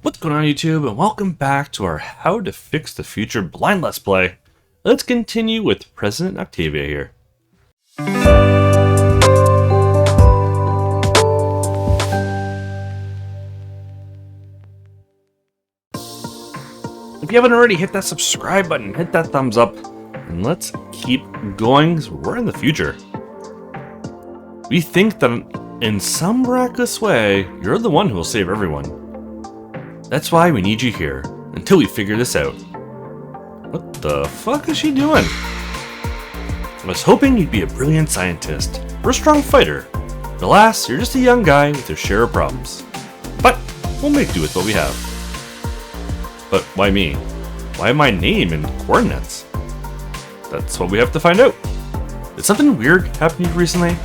What's going on YouTube, and welcome back to our How to Fix the Future blind Let's Play. Let's continue with President Octavia here. If you haven't already, hit that subscribe button, hit that thumbs up, and let's keep going because we're in the future. We think that in some miraculous way, you're the one who will save everyone. That's why we need you here, until we figure this out. What the fuck is she doing? I was hoping you'd be a brilliant scientist, or a strong fighter. But alas, you're just a young guy with your share of problems. But we'll make do with what we have. But why me? Why my name and coordinates? That's what we have to find out. Did something weird happen to you recently?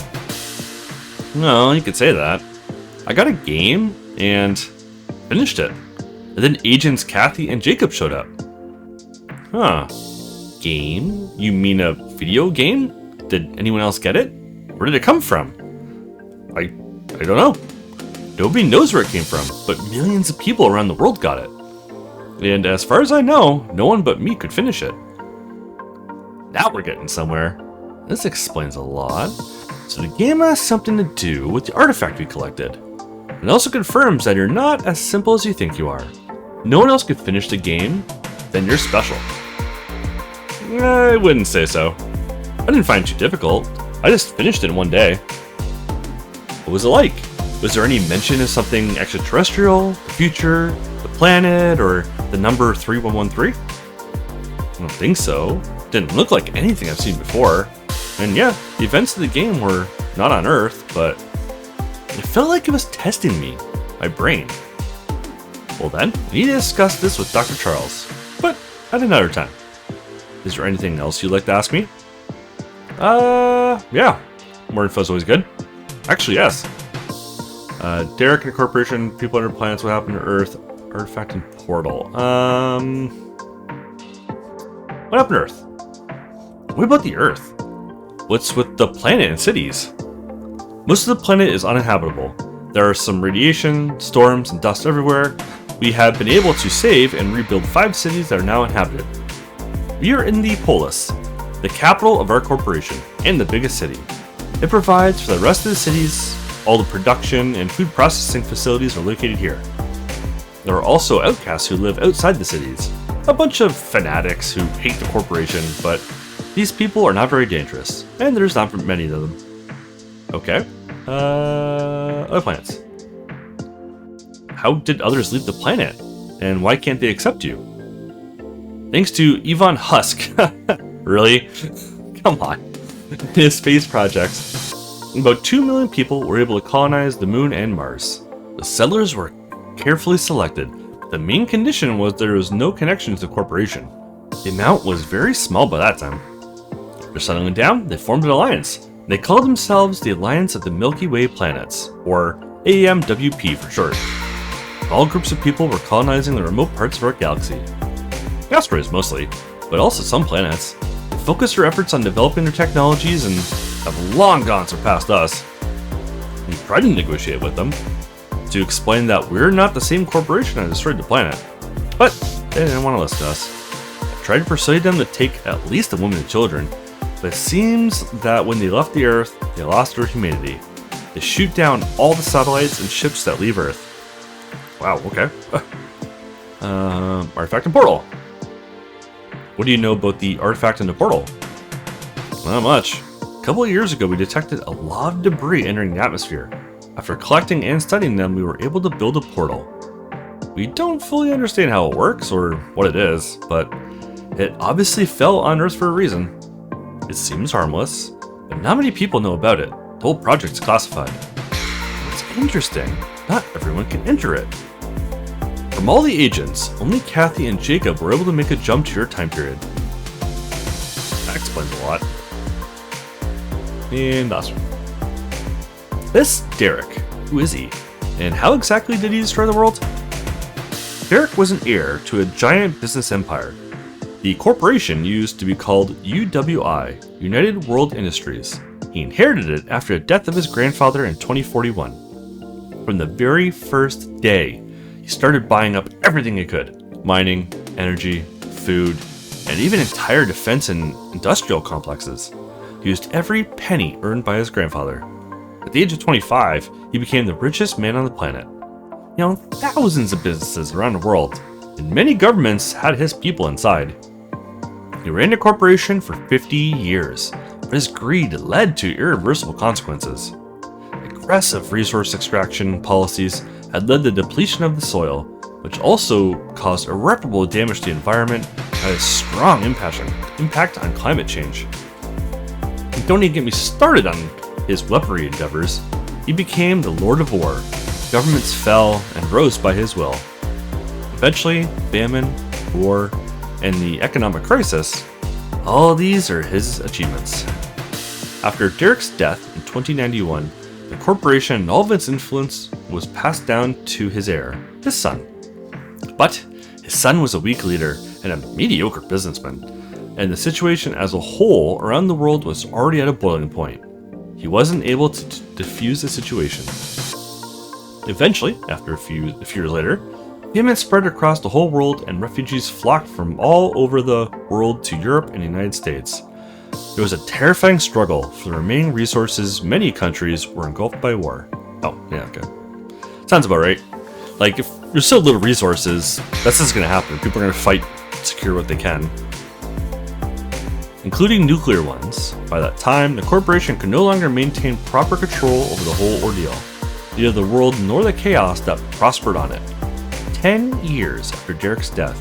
No, you could say that. I got a game and finished it. And then agents Kathy and Jacob showed up. Huh. Game? You mean a video game? Did anyone else get it? Where did it come from? I don't know. Nobody knows where it came from, but millions of people around the world got it. And as far as I know, no one but me could finish it. Now we're getting somewhere. This explains a lot. So the game has something to do with the artifact we collected. It also confirms that you're not as simple as you think you are. No one else could finish the game, then you're special. I wouldn't say so. I didn't find it too difficult. I just finished it in one day. What was it like? Was there any mention of something extraterrestrial, the future, the planet, or the number 3113? I don't think so. Didn't look like anything I've seen before. And yeah, the events of the game were not on Earth, but it felt like it was testing me, my brain. Well then, we need to discuss this with Dr. Charles, but at another time. Is there anything else you'd like to ask me? Yeah. More info is always good. Actually, yes. Derek and the corporation, people under planets, what happened to Earth, artifact and portal. What happened to Earth? What about the Earth? What's with the planet and cities? Most of the planet is uninhabitable. There are some radiation, storms, and dust everywhere. We have been able to save and rebuild 5 cities that are now inhabited. We are in the Polis, the capital of our corporation, and the biggest city. It provides for the rest of the cities. All the production and food processing facilities are located here. There are also outcasts who live outside the cities. A bunch of fanatics who hate the corporation, but these people are not very dangerous, and there's not many of them. Okay. Other planets. How did others leave the planet? And why can't they accept you? Thanks to Yvonne Husk. Really? Come on. In his space projects, about 2 million people were able to colonize the moon and Mars. The settlers were carefully selected. The main condition was there was no connection to the corporation. The amount was very small by that time. After settling down, they formed an alliance. They called themselves the Alliance of the Milky Way Planets, or AMWP for short. All groups of people were colonizing the remote parts of our galaxy. Asteroids mostly, but also some planets. They focused their efforts on developing their technologies and have long gone surpassed us. We tried to negotiate with them to explain that we're not the same corporation that destroyed the planet, but they didn't want to listen to us. I tried to persuade them to take at least the women and children, but it seems that when they left the Earth, they lost their humanity. They shoot down all the satellites and ships that leave Earth. Wow, okay. Artifact and portal. What do you know about the artifact and the portal? Not much. A couple of years ago, we detected a lot of debris entering the atmosphere. After collecting and studying them, we were able to build a portal. We don't fully understand how it works or what it is, but it obviously fell on Earth for a reason. It seems harmless, but not many people know about it. The whole project's classified. What's interesting, not everyone can enter it. From all the agents, only Kathy and Jacob were able to make a jump to your time period. That explains a lot. And that's one. This Derek, who is he? And how exactly did he destroy the world? Derek was an heir to a giant business empire. The corporation used to be called UWI, United World Industries. He inherited it after the death of his grandfather in 2041. From the very first day, he started buying up everything he could. Mining, energy, food, and even entire defense and industrial complexes. He used every penny earned by his grandfather. At the age of 25, he became the richest man on the planet. He owned thousands of businesses around the world, and many governments had his people inside. He ran a corporation for 50 years, but his greed led to irreversible consequences. Aggressive resource extraction policies had led to the depletion of the soil, which also caused irreparable damage to the environment and had a strong impact on climate change. And don't even get me started on his weaponry endeavors. He became the Lord of War. Governments fell and rose by his will. Eventually, famine, war, and the economic crisis, all these are his achievements. After Derek's death in 2091, the corporation and all of its influence was passed down to his heir, his son. But his son was a weak leader and a mediocre businessman, and the situation as a whole around the world was already at a boiling point. He wasn't able to defuse the situation. Eventually, after a few years later, famine spread across the whole world and refugees flocked from all over the world to Europe and the United States. It was a terrifying struggle for the remaining resources. Many countries were engulfed by war. Oh, yeah, okay. Sounds about right. Like, if there's so little resources, that's just gonna happen. People are gonna fight to secure what they can, including nuclear ones. By that time, the corporation could no longer maintain proper control over the whole ordeal, neither the world nor the chaos that prospered on it. 10 years after Derek's death,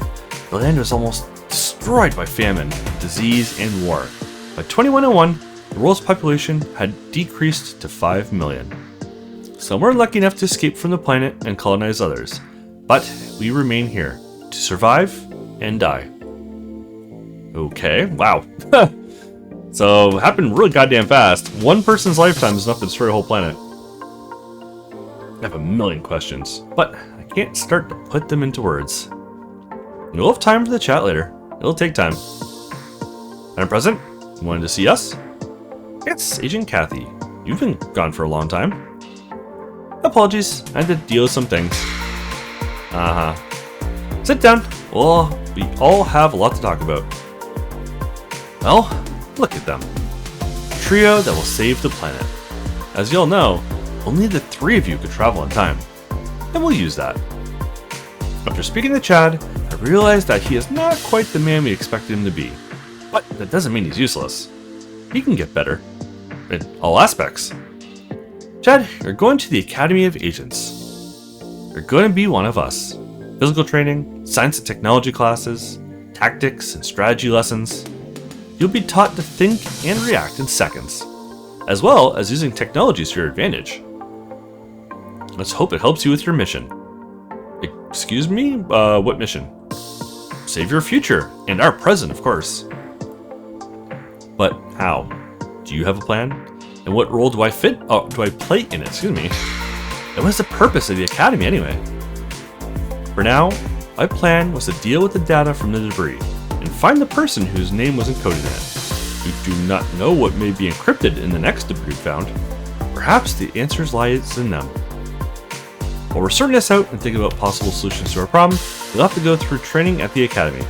the land was almost destroyed by famine, disease, and war. By 2101, the world's population had decreased to 5 million. Some were lucky enough to escape from the planet and colonize others, but we remain here to survive and die. Okay, wow. So, it happened really goddamn fast. One person's lifetime is enough to destroy a whole planet. I have a million questions, but I can't start to put them into words. We'll have time for the chat later. It'll take time. Madam President, you wanted to see us? It's Agent Kathy. You've been gone for a long time. Apologies, I had to deal with some things. Sit down. Well, we all have a lot to talk about. Well, look at them. A trio that will save the planet. As you all know, only the three of you could travel in time, and we'll use that. After speaking to Chad, I realized that he is not quite the man we expected him to be, but that doesn't mean he's useless. He can get better, in all aspects. Chad, you're going to the Academy of Agents. You're going to be one of us. Physical training, science and technology classes, tactics and strategy lessons. You'll be taught to think and react in seconds, as well as using technologies to your advantage. Let's hope it helps you with your mission. Excuse me? What mission? Save your future, and our present, of course. But how? Do you have a plan? And what role do I play in it? Excuse me. And what's the purpose of the Academy anyway? For now, my plan was to deal with the data from the debris and find the person whose name was encoded in it. We do not know what may be encrypted in the next debris found. Perhaps the answers lies in them. While we're sorting this out and thinking about possible solutions to our problem, you'll have to go through training at the Academy.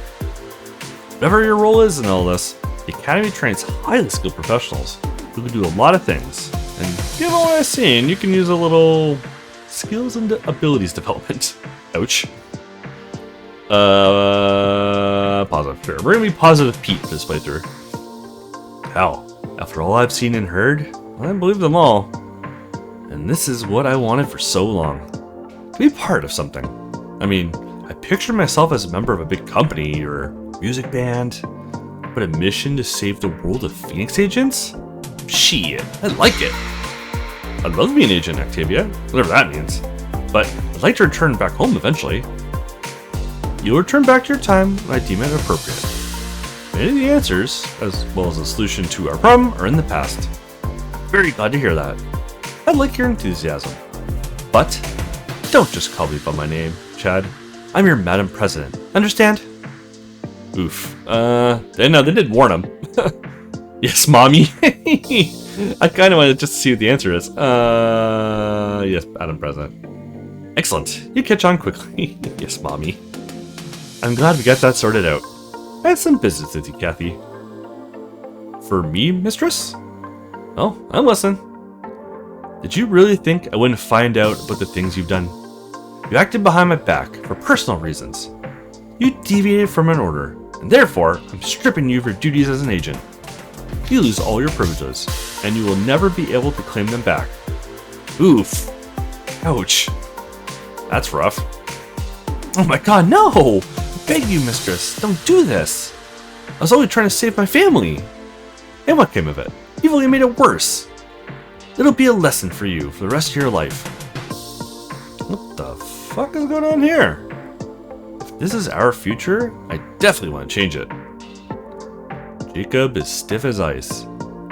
Whatever your role is in all this, the Academy trains highly skilled professionals who can do a lot of things. And given what I've seen, you can use a little skills and abilities development. Ouch. Positive. Sure. We're gonna be positive Pete this playthrough. Hell, after all I've seen and heard, I believe them all. And this is what I wanted for so long. To be part of something. I mean, I pictured myself as a member of a big company or music band, but a mission to save the world of Phoenix agents? Shit, I like it. I'd love to be an agent, Octavia, whatever that means. But I'd like to return back home eventually. You'll return back to your time when I deem it appropriate. Many of the answers, as well as the solution to our problem, are in the past. Very glad to hear that. I like your enthusiasm. But don't just call me by my name, Chad. I'm your Madam President. Understand? Oof. They did warn him. Yes, mommy. I kind of wanted just to see what the answer is. Yes, Madam President. Excellent. You catch on quickly. Yes, Mommy. I'm glad we got that sorted out. I have some business with you, Kathy. For me, Mistress? Oh, I'm listening. Did you really think I wouldn't find out about the things you've done? You acted behind my back for personal reasons. You deviated from an order, and therefore, I'm stripping you of your duties as an agent. You lose all your privileges, and you will never be able to claim them back. Oof. Ouch. That's rough. Oh my god, no! I beg you, Mistress, don't do this. I was only trying to save my family. And what came of it? You've only made it worse. It'll be a lesson for you for the rest of your life. What the fuck is going on here? If this is our future, I definitely want to change it. Jacob is stiff as ice.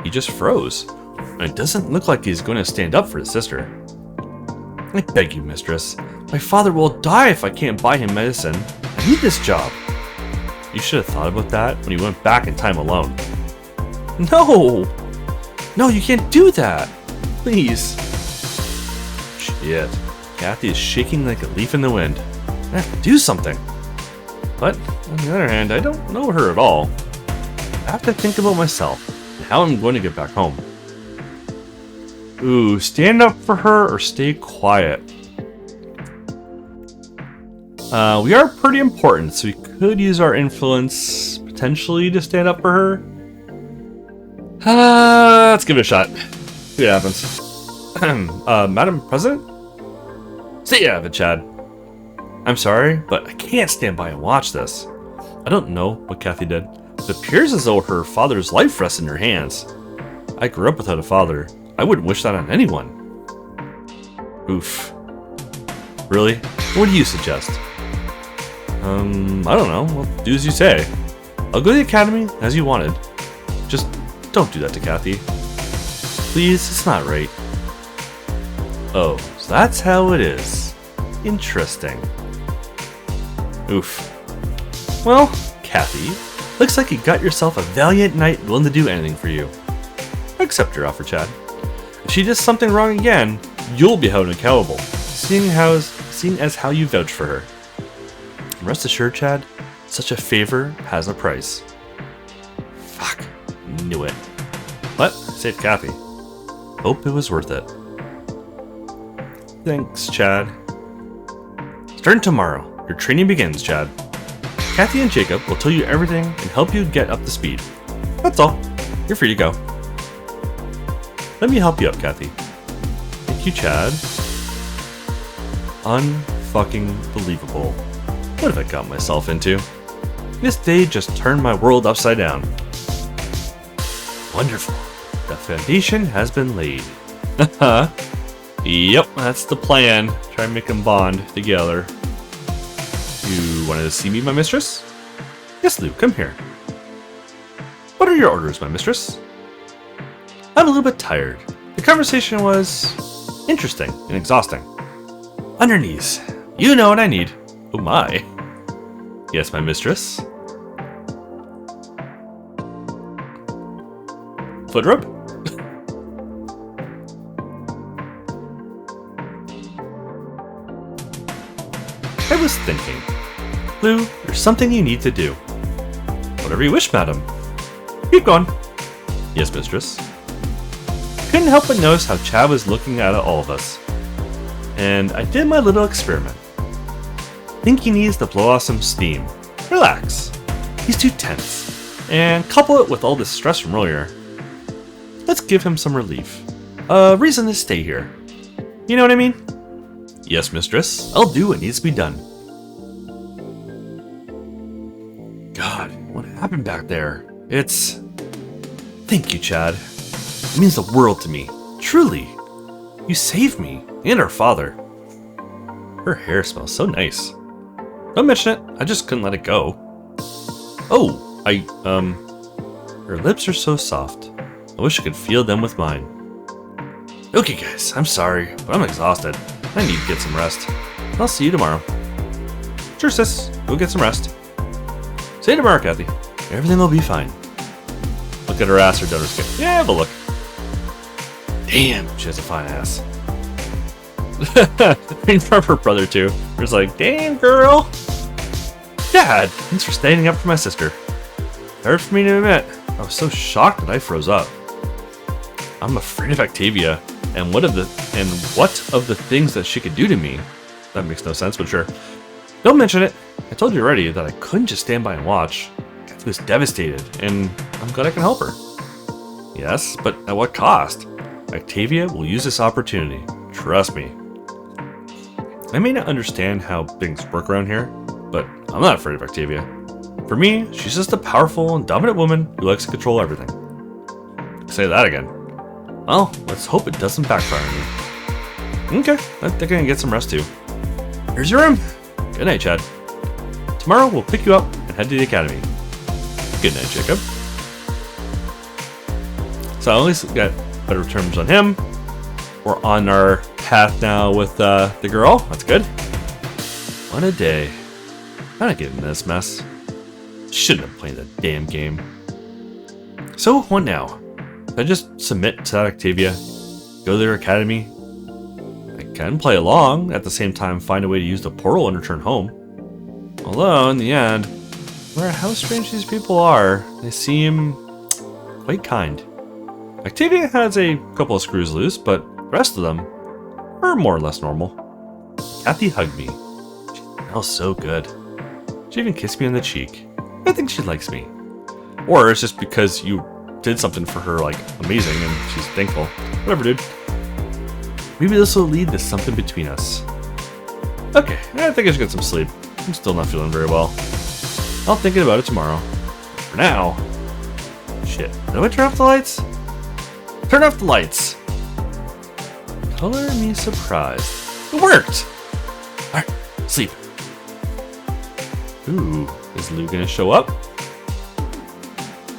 He just froze. And it doesn't look like he's going to stand up for his sister. I beg you, Mistress. My father will die if I can't buy him medicine. I need this job. You should have thought about that when you went back in time alone. No! No, you can't do that! Please. Shit. Kathy is shaking like a leaf in the wind. I have to do something. But, on the other hand, I don't know her at all. I have to think about myself and how I'm going to get back home. Ooh, stand up for her or stay quiet. We are pretty important, so we could use our influence potentially to stand up for her. Let's give it a shot. See what happens. Madam President? Stay out of it, Chad. I'm sorry, but I can't stand by and watch this. I don't know what Kathy did. It appears as though her father's life rests in her hands. I grew up without a father. I wouldn't wish that on anyone. Oof. Really? What do you suggest? I don't know. Well, do as you say. I'll go to the academy as you wanted. Just don't do that to Kathy. Please, it's not right. Oh, so that's how it is. Interesting. Oof. Well, Kathy, looks like you got yourself a valiant knight willing to do anything for you. I accept your offer, Chad. If she does something wrong again, you'll be held accountable, seeing as how you vouch for her. And rest assured, Chad, such a favor has a price. Fuck. Knew it. But I saved Kathy. Hope it was worth it. Thanks, Chad. Starting tomorrow, your training begins, Chad. Kathy and Jacob will tell you everything and help you get up to speed. That's all. You're free to go. Let me help you up, Kathy. Thank you, Chad. Unfucking believable. What have I got myself into? This day just turned my world upside down. Wonderful. The foundation has been laid. Yep, that's the plan. Try and make them bond together. You wanted to see me, my mistress? Yes, Lou, come here. What are your orders, my mistress? I'm a little bit tired. The conversation was interesting and exhausting. On your knees. You know what I need. Oh my. Yes, my mistress. Foot rub? I was thinking. Lou, there's something you need to do. Whatever you wish, madam. Keep going. Yes, mistress. Couldn't help but notice how Chad was looking at all of us. And I did my little experiment. Think he needs to blow off some steam. Relax. He's too tense. And couple it with all this stress from earlier. Let's give him some relief. A reason to stay here. You know what I mean? Yes, mistress. I'll do what needs to be done. God, what happened back there? It's... Thank you, Chad. It means the world to me. Truly. You saved me, and our father. Her hair smells so nice. Don't mention it, I just couldn't let it go. Oh, her lips are so soft. I wish I could feel them with mine. Okay guys, I'm sorry, but I'm exhausted. I need to get some rest. I'll see you tomorrow. Sure sis, go get some rest. See you tomorrow, Kathy. Everything will be fine. Look at her ass or donor skin. Yeah, have a look. Damn, she has a fine ass. In front of her brother too. There's like, damn girl. Dad, thanks for standing up for my sister. Hard for me to admit, I was so shocked that I froze up. I'm afraid of Octavia, and what of the things that she could do to me? That makes no sense, but sure. Don't mention it. I told you already that I couldn't just stand by and watch. Kathy was devastated, and I'm glad I can help her. Yes, but at what cost? Octavia will use this opportunity. Trust me. I may not understand how things work around here, but I'm not afraid of Octavia. For me, she's just a powerful and dominant woman who likes to control everything. Say that again. Well, let's hope it doesn't backfire on me. Okay, I think I can get some rest too. Here's your room. Good night, Chad. Tomorrow we'll pick you up and head to the academy. Good night, Jacob. So at least we got better terms on him. We're on our path now with the girl. That's good. What a day. How did I get in this mess? Shouldn't have played that damn game. So, what now? Can I just submit to that Octavia? Go to their academy? I can play along, at the same time find a way to use the portal and return home. Although, in the end, no matter how strange these people are, they seem quite kind. Octavia has a couple of screws loose, but the rest of them are more or less normal. Kathy hugged me. She smells so good. She even kissed me on the cheek. I think she likes me. Or it's just because you did something for her, like, amazing, and she's thankful. Whatever, dude. Maybe this will lead to something between us. Okay, I think I should get some sleep. I'm still not feeling very well. I'll think about it tomorrow. For now... Shit. Did I turn off the lights? Turn off the lights! Color me surprised. It worked! Alright, sleep. Ooh, is Lou gonna show up?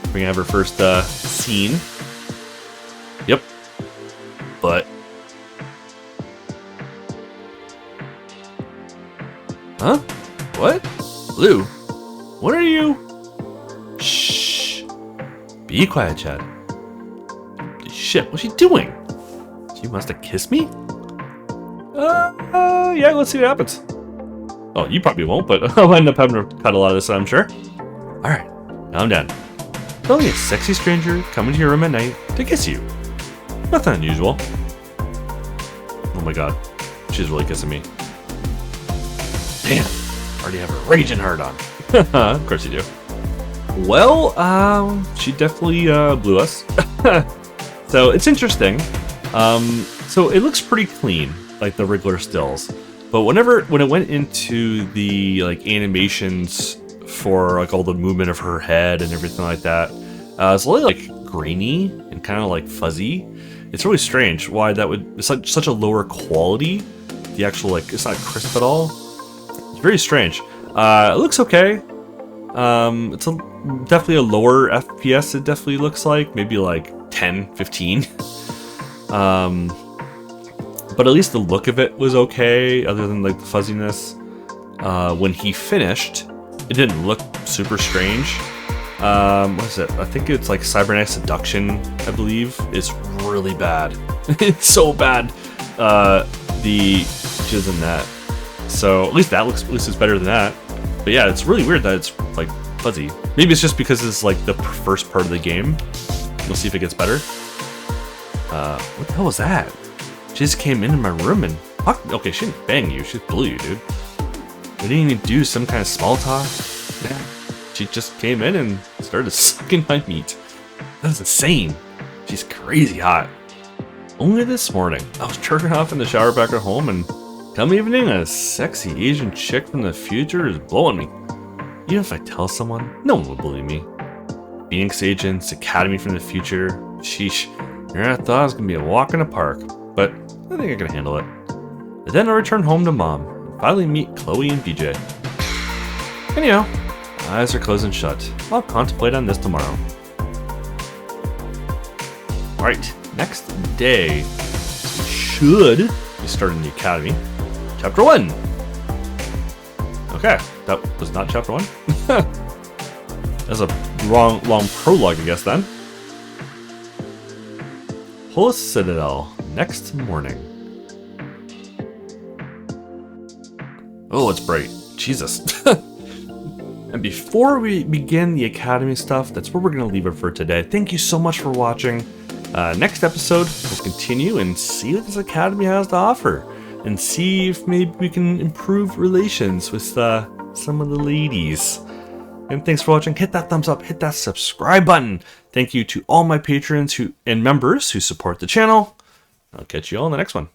We're gonna have her first scene. Yep. But... Huh? What? Lou? What are you? Shh. Be quiet, Chad. Shit, what's she doing? She must have kissed me? Yeah, let's see what happens. Oh, you probably won't, but I'll end up having to cut a lot of this, I'm sure. Alright, now I'm done. Only a sexy stranger coming to your room at night to kiss you. Nothing unusual. Oh my god, she's really kissing me. Damn, already have a raging hard on. Of course you do. Well, she definitely blew us. So it's interesting. So it looks pretty clean, like the regular stills. But when it went into the like animations for like all the movement of her head and everything like that, it's a little like grainy and kind of like fuzzy. It's really strange why that would. It's like such a lower quality. The actual like it's not crisp at all. It's very strange. It looks okay. It's definitely a lower FPS. It definitely looks like maybe like 10, 15. But at least the look of it was okay, other than like the fuzziness. When he finished, it didn't look super strange. What is it? I think it's like Cybernetic Seduction, I believe. It's really bad. It's so bad. The jizz in that. So at least it's better than that. But yeah, it's really weird that it's like fuzzy. Maybe it's just because it's like the first part of the game. We'll see if it gets better. What the hell was that? She just came into my room and... Okay, she didn't bang you. She blew you, dude. We didn't even do some kind of small talk. Yeah. She just came in and started sucking my meat. That was insane. She's crazy hot. Only this morning, I was jerking off in the shower back at home and come evening, a sexy Asian chick from the future is blowing me. Even if I tell someone, no one will believe me. Phoenix Agents, Academy from the future. Sheesh. I thought I was going to be a walk in a park, but I think I can handle it. And then I return home to Mom and finally meet Chloe and BJ. Anyhow, my eyes are closed and shut. I'll contemplate on this tomorrow. Alright, next day. We should be starting the Academy. Chapter 1! Okay, that was not Chapter 1. That's a long prologue, I guess, then. Polis Citadel, next morning. Oh, it's bright. Jesus. And before we begin the Academy stuff, that's where we're going to leave it for today. Thank you so much for watching. Next episode, we'll continue and see what this Academy has to offer. And see if maybe we can improve relations with some of the ladies. And thanks for watching. Hit that thumbs up. Hit that subscribe button. Thank you to all my patrons and members who support the channel. I'll catch you all in the next one.